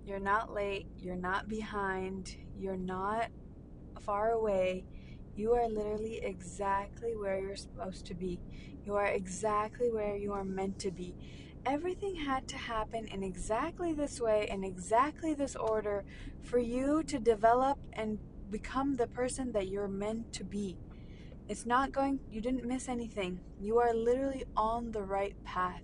You're not late. You're not behind. You're not far away. You are literally exactly where you're supposed to be. You are exactly where you are meant to be. Everything had to happen in exactly this way, in exactly this order, for you to develop and become the person that you're meant to be. You didn't miss anything. You are literally on the right path.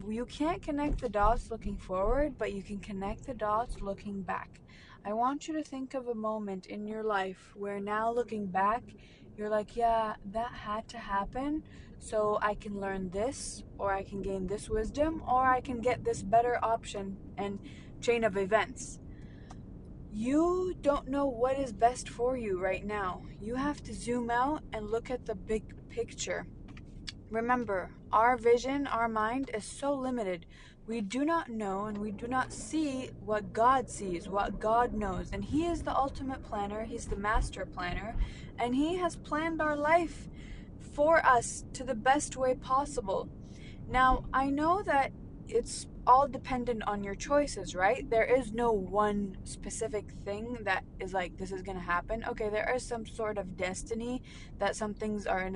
You can't connect the dots looking forward, but you can connect the dots looking back. I want you to think of a moment in your life where now looking back, you're like, yeah, that had to happen so I can learn this, or I can gain this wisdom, or I can get this better option and chain of events. You don't know what is best for you right now. You have to zoom out and look at the big picture. Remember, our vision, our mind is so limited. We do not know and we do not see what God sees, what God knows. And He is the ultimate planner, He's the master planner, and He has planned our life for us to the best way possible. Now, I know that it's all dependent on your choices, right? There is no one specific thing that is like, this is going to happen. Okay, there is some sort of destiny that some things are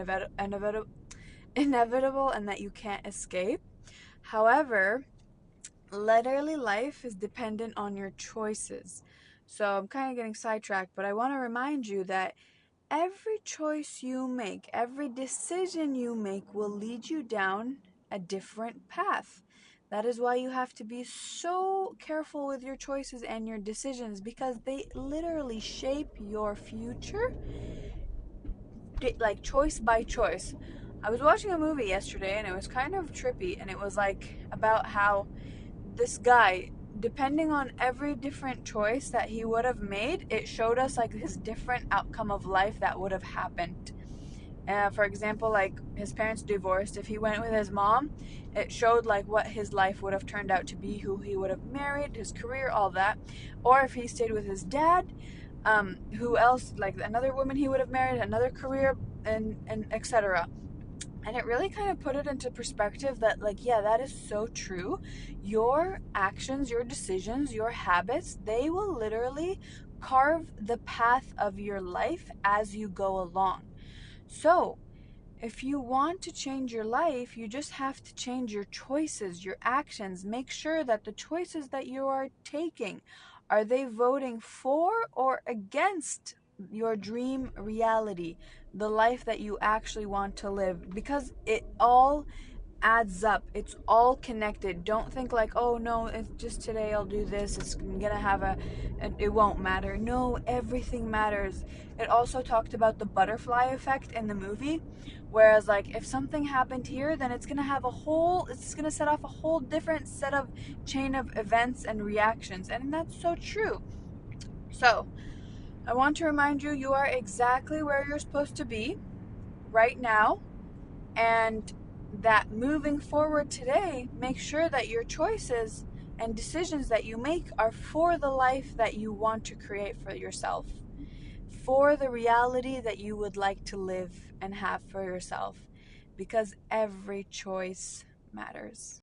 inevitable and that you can't escape. However, literally life is dependent on your choices. So I'm kind of getting sidetracked, but I want to remind you that every choice you make, every decision you make will lead you down a different path. That is why you have to be so careful with your choices and your decisions, because they literally shape your future, like choice by choice. I was watching a movie yesterday and it was kind of trippy, and it was like about how this guy, depending on every different choice that he would have made, it showed us like his different outcome of life that would have happened. For example, like his parents divorced. If he went with his mom, it showed like what his life would have turned out to be, who he would have married, his career, all that. Or if he stayed with his dad, who else, like another woman he would have married, another career, and etc. And it really kind of put it into perspective that, like, yeah, that is so true. Your actions, your decisions, your habits, they will literally carve the path of your life as you go along. So, if you want to change your life, you just have to change your choices, your actions. Make sure that the choices that you are taking, are they voting for or against your dream reality, the life that you actually want to live? Because it all adds up. It's all connected. Don't think like, oh no, it's just today I'll do this. It's gonna have it won't matter. No, everything matters. It also talked about the butterfly effect in the movie. Whereas, like, if something happened here, then it's gonna set off a whole different set of chain of events and reactions. And that's so true. So, I want to remind you, you are exactly where you're supposed to be right now, and that moving forward today, make sure that your choices and decisions that you make are for the life that you want to create for yourself, for the reality that you would like to live and have for yourself, because every choice matters.